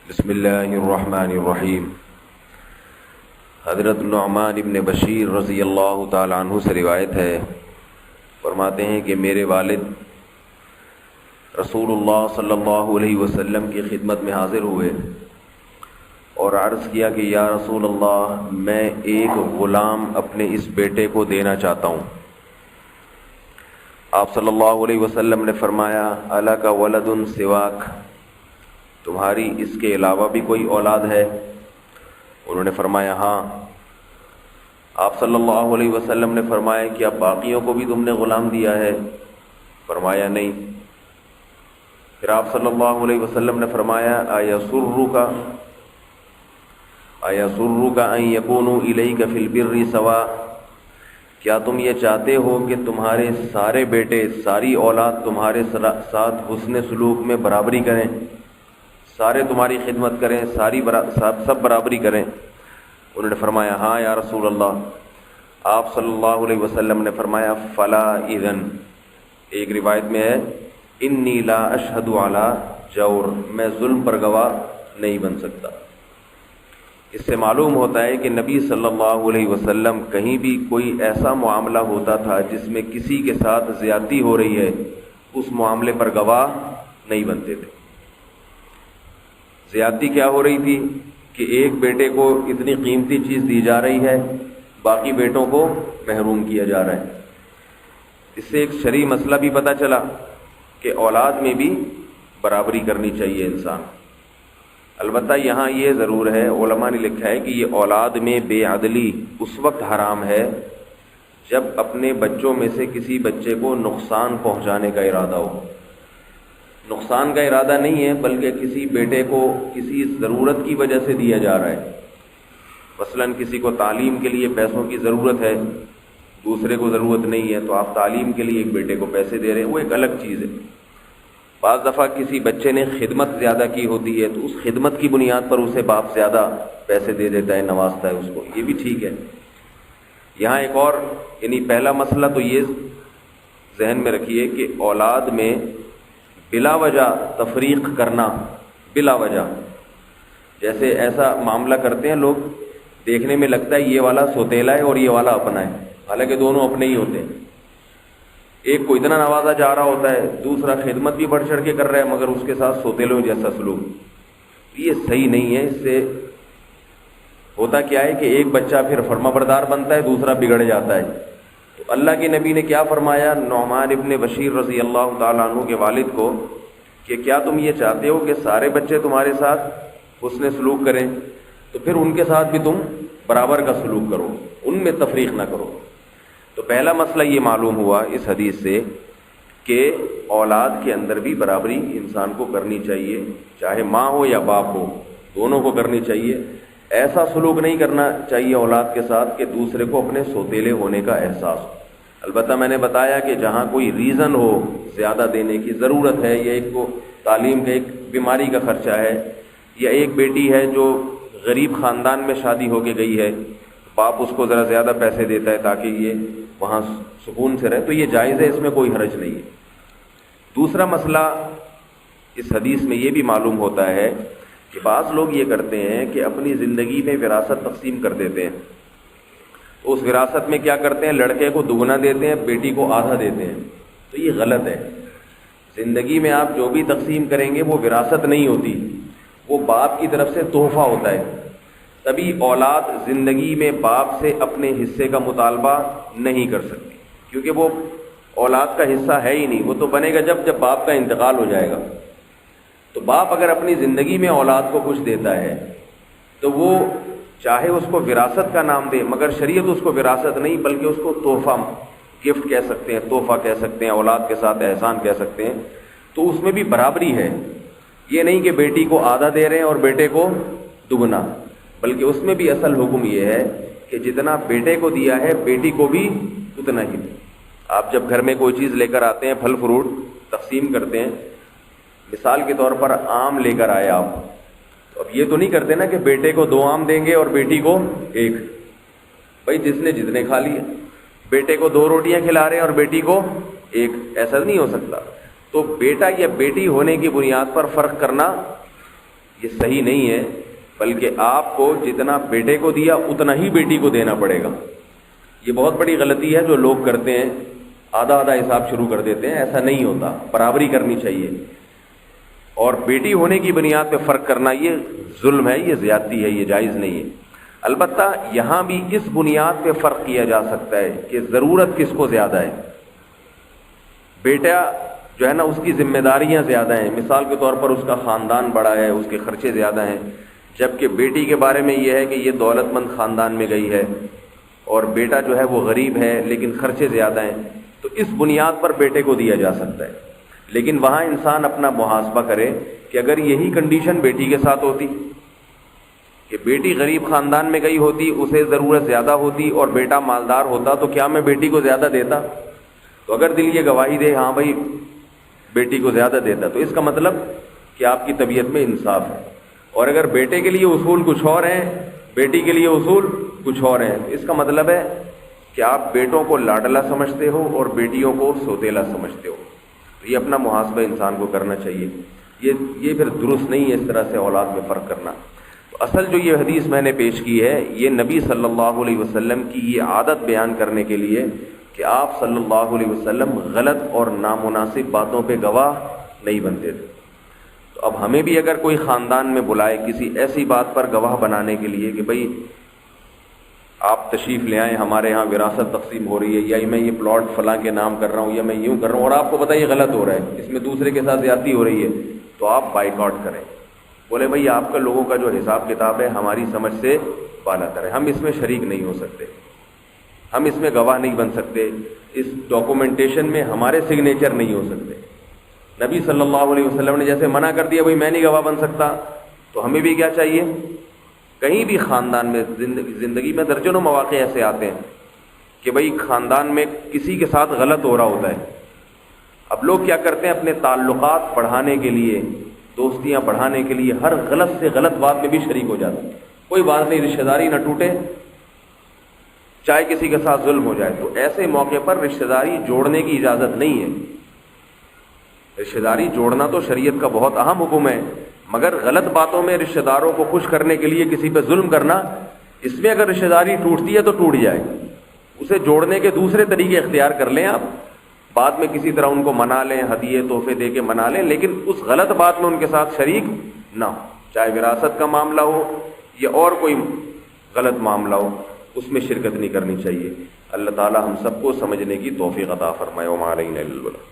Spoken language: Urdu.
بسم اللہ الرحمن الرحیم۔ حضرت نعمان ابن بشیر رضی اللہ تعالی عنہ سے روایت ہے، فرماتے ہیں کہ میرے والد رسول اللہ صلی اللہ علیہ وسلم کی خدمت میں حاضر ہوئے اور عرض کیا کہ یا رسول اللہ، میں ایک غلام اپنے اس بیٹے کو دینا چاہتا ہوں۔ آپ صلی اللہ علیہ وسلم نے فرمایا الک ولد سواک، تمہاری اس کے علاوہ بھی کوئی اولاد ہے؟ انہوں نے فرمایا ہاں۔ آپ صلی اللہ علیہ وسلم نے فرمایا کیا باقیوں کو بھی تم نے غلام دیا ہے؟ فرمایا نہیں۔ پھر آپ صلی اللہ علیہ وسلم نے فرمایا ایسرک ان یکونوا الیک فی البر سواء، کیا تم یہ چاہتے ہو کہ تمہارے سارے بیٹے، ساری اولاد تمہارے ساتھ حسن سلوک میں برابری کریں، سارے تمہاری خدمت کریں، سب برابری کریں؟ انہوں نے فرمایا ہاں یا رسول اللہ۔ آپ صلی اللہ علیہ وسلم نے فرمایا فلا اذن، ایک روایت میں ہے انی لا اشہد علی جور، میں ظلم پر گواہ نہیں بن سکتا۔ اس سے معلوم ہوتا ہے کہ نبی صلی اللہ علیہ وسلم کہیں بھی کوئی ایسا معاملہ ہوتا تھا جس میں کسی کے ساتھ زیادتی ہو رہی ہے، اس معاملے پر گواہ نہیں بنتے تھے۔ زیادتی کیا ہو رہی تھی کہ ایک بیٹے کو اتنی قیمتی چیز دی جا رہی ہے، باقی بیٹوں کو محروم کیا جا رہا ہے۔ اس سے ایک شرعی مسئلہ بھی پتہ چلا کہ اولاد میں بھی برابری کرنی چاہیے انسان۔ البتہ یہاں یہ ضرور ہے، علماء نے لکھا ہے کہ یہ اولاد میں بے عدلی اس وقت حرام ہے جب اپنے بچوں میں سے کسی بچے کو نقصان پہنچانے کا ارادہ ہو۔ نقصان کا ارادہ نہیں ہے، بلکہ کسی بیٹے کو کسی ضرورت کی وجہ سے دیا جا رہا ہے۔ مثلاً کسی کو تعلیم کے لیے پیسوں کی ضرورت ہے، دوسرے کو ضرورت نہیں ہے، تو آپ تعلیم کے لیے ایک بیٹے کو پیسے دے رہے ہیں، وہ ایک الگ چیز ہے۔ بعض دفعہ کسی بچے نے خدمت زیادہ کی ہوتی ہے تو اس خدمت کی بنیاد پر اسے باپ زیادہ پیسے دے دیتا ہے، نوازتا ہے اس کو، یہ بھی ٹھیک ہے۔ یہاں ایک اور یعنی پہلا مسئلہ تو یہ ذہن میں رکھیے کہ اولاد میں بلا وجہ تفریق کرنا، بلا وجہ، جیسے ایسا معاملہ کرتے ہیں لوگ، دیکھنے میں لگتا ہے یہ والا سوتیلا ہے اور یہ والا اپنا ہے، حالانکہ دونوں اپنے ہی ہوتے ہیں۔ ایک کو اتنا نوازا جا رہا ہوتا ہے، دوسرا خدمت بھی بڑھ چڑھ کے کر رہا ہے مگر اس کے ساتھ سوتیلوں جیسا سلوک، یہ صحیح نہیں ہے۔ اس سے ہوتا کیا ہے کہ ایک بچہ پھر فرما بردار بنتا ہے، دوسرا بگڑ جاتا ہے۔ تو اللہ کے نبی نے کیا فرمایا نعمان ابن بشیر رضی اللہ تعالیٰ عنہ کے والد کو کہ کیا تم یہ چاہتے ہو کہ سارے بچے تمہارے ساتھ حسن سلوک کریں، تو پھر ان کے ساتھ بھی تم برابر کا سلوک کرو، ان میں تفریق نہ کرو۔ تو پہلا مسئلہ یہ معلوم ہوا اس حدیث سے کہ اولاد کے اندر بھی برابری انسان کو کرنی چاہیے، چاہے ماں ہو یا باپ ہو، دونوں کو کرنی چاہیے۔ ایسا سلوک نہیں کرنا چاہیے اولاد کے ساتھ کہ دوسرے کو اپنے سوتیلے ہونے کا احساس ہو۔ البتہ میں نے بتایا کہ جہاں کوئی ریزن ہو زیادہ دینے کی، ضرورت ہے، یا ایک کو تعلیم کا، ایک بیماری کا خرچہ ہے، یا ایک بیٹی ہے جو غریب خاندان میں شادی ہو کے گئی ہے، باپ اس کو ذرا زیادہ پیسے دیتا ہے تاکہ یہ وہاں سکون سے رہے، تو یہ جائز ہے، اس میں کوئی حرج نہیں ہے۔ دوسرا مسئلہ اس حدیث میں یہ بھی معلوم ہوتا ہے کہ بعض لوگ یہ کرتے ہیں کہ اپنی زندگی میں وراثت تقسیم کر دیتے ہیں، تو اس وراثت میں کیا کرتے ہیں، لڑکے کو دگنا دیتے ہیں، بیٹی کو آدھا دیتے ہیں، تو یہ غلط ہے۔ زندگی میں آپ جو بھی تقسیم کریں گے وہ وراثت نہیں ہوتی، وہ باپ کی طرف سے تحفہ ہوتا ہے۔ تبھی اولاد زندگی میں باپ سے اپنے حصے کا مطالبہ نہیں کر سکتی، کیونکہ وہ اولاد کا حصہ ہے ہی نہیں، وہ تو بنے گا جب باپ کا انتقال ہو جائے گا۔ تو باپ اگر اپنی زندگی میں اولاد کو کچھ دیتا ہے تو وہ چاہے اس کو وراثت کا نام دے، مگر شریعت اس کو وراثت نہیں بلکہ اس کو تحفہ، گفٹ کہہ سکتے ہیں، تحفہ کہہ سکتے ہیں، اولاد کے ساتھ احسان کہہ سکتے ہیں۔ تو اس میں بھی برابری ہے، یہ نہیں کہ بیٹی کو آدھا دے رہے ہیں اور بیٹے کو دگنا، بلکہ اس میں بھی اصل حکم یہ ہے کہ جتنا بیٹے کو دیا ہے بیٹی کو بھی اتنا ہی دیں۔ آپ جب گھر میں کوئی چیز لے کر آتے ہیں، پھل فروٹ تقسیم کرتے ہیں، مثال کے طور پر آم لے کر آئے آپ، تو اب یہ تو نہیں کرتے نا کہ بیٹے کو 2 آم دیں گے اور بیٹی کو 1، بھائی جس نے جتنے کھا لیے، بیٹے کو 2 روٹیاں کھلا رہے ہیں اور بیٹی کو ایک ایسا نہیں ہو سکتا. تو بیٹا یا بیٹی ہونے کی بنیاد پر فرق کرنا یہ صحیح نہیں ہے، بلکہ آپ کو جتنا بیٹے کو دیا اتنا ہی بیٹی کو دینا پڑے گا. یہ بہت بڑی غلطی ہے جو لوگ کرتے ہیں، آدھا آدھا حساب شروع کر دیتے ہیں. ایسا نہیں ہوتا، برابری کرنی چاہیے. اور بیٹی ہونے کی بنیاد پہ فرق کرنا یہ ظلم ہے، یہ زیادتی ہے، یہ جائز نہیں ہے. البتہ یہاں بھی اس بنیاد پہ فرق کیا جا سکتا ہے کہ ضرورت کس کو زیادہ ہے. بیٹا جو ہے نا اس کی ذمہ داریاں زیادہ ہیں، مثال کے طور پر اس کا خاندان بڑا ہے، اس کے خرچے زیادہ ہیں، جبکہ بیٹی کے بارے میں یہ ہے کہ یہ دولت مند خاندان میں گئی ہے اور بیٹا جو ہے وہ غریب ہے لیکن خرچے زیادہ ہیں. تو اس بنیاد پر بیٹے کو دیا جا سکتا ہے. لیکن وہاں انسان اپنا محاسبہ کرے کہ اگر یہی کنڈیشن بیٹی کے ساتھ ہوتی کہ بیٹی غریب خاندان میں گئی ہوتی، اسے ضرورت زیادہ ہوتی اور بیٹا مالدار ہوتا، تو کیا میں بیٹی کو زیادہ دیتا؟ تو اگر دل یہ گواہی دے ہاں بھائی بیٹی کو زیادہ دیتا، تو اس کا مطلب کہ آپ کی طبیعت میں انصاف ہے. اور اگر بیٹے کے لیے اصول کچھ اور ہیں، بیٹی کے لیے اصول کچھ اور ہیں، اس کا مطلب ہے کہ آپ بیٹوں کو لاڈلا سمجھتے ہو اور بیٹیوں کو سوتیلا سمجھتے ہو. یہ اپنا محاسبہ انسان کو کرنا چاہیے. یہ پھر درست نہیں ہے اس طرح سے اولاد میں فرق کرنا. تو اصل جو یہ حدیث میں نے پیش کی ہے یہ نبی صلی اللہ علیہ وسلم کی یہ عادت بیان کرنے کے لیے کہ آپ صلی اللہ علیہ وسلم غلط اور نامناسب باتوں پہ گواہ نہیں بنتے تھے. تو اب ہمیں بھی اگر کوئی خاندان میں بلائے کسی ایسی بات پر گواہ بنانے کے لیے کہ بھئی آپ تشریف لے آئیں، ہمارے ہاں وراثت تقسیم ہو رہی ہے، یا میں یہ پلاٹ فلاں کے نام کر رہا ہوں، یا میں یوں کر رہا ہوں، اور آپ کو پتہ یہ غلط ہو رہا ہے، اس میں دوسرے کے ساتھ زیادتی ہو رہی ہے، تو آپ بائیکاٹ کریں. بولے بھئی آپ کا لوگوں کا جو حساب کتاب ہے ہماری سمجھ سے بالا کریں، ہم اس میں شریک نہیں ہو سکتے، ہم اس میں گواہ نہیں بن سکتے، اس ڈاکومنٹیشن میں ہمارے سگنیچر نہیں ہو سکتے. نبی صلی اللہ علیہ وسلم نے جیسے منع کر دیا بھئی میں نہیں گواہ بن سکتا، تو ہمیں بھی کیا چاہیے؟ کہیں بھی خاندان میں زندگی میں درجنوں مواقع ایسے آتے ہیں کہ بھئی خاندان میں کسی کے ساتھ غلط ہو رہا ہوتا ہے. اب لوگ کیا کرتے ہیں اپنے تعلقات بڑھانے کے لیے، دوستیاں بڑھانے کے لیے ہر غلط سے غلط بات میں بھی شریک ہو جاتے ہیں. کوئی بات نہیں، رشتہ داری نہ ٹوٹے، چاہے کسی کے ساتھ ظلم ہو جائے. تو ایسے موقع پر رشتہ داری جوڑنے کی اجازت نہیں ہے. رشتہ داری جوڑنا تو شریعت کا بہت اہم حکم ہے، مگر غلط باتوں میں رشتہ داروں کو خوش کرنے کے لیے کسی پہ ظلم کرنا، اس میں اگر رشتہ داری ٹوٹتی ہے تو ٹوٹ جائے، اسے جوڑنے کے دوسرے طریقے اختیار کر لیں. آپ بعد میں کسی طرح ان کو منا لیں، ہدیے تحفے دے کے منا لیں، لیکن اس غلط بات میں ان کے ساتھ شریک نہ ہو. چاہے وراثت کا معاملہ ہو یا اور کوئی غلط معاملہ ہو، اس میں شرکت نہیں کرنی چاہیے. اللہ تعالی ہم سب کو سمجھنے کی توفیق عطا فرمائے. وما علینا الا البلاغ.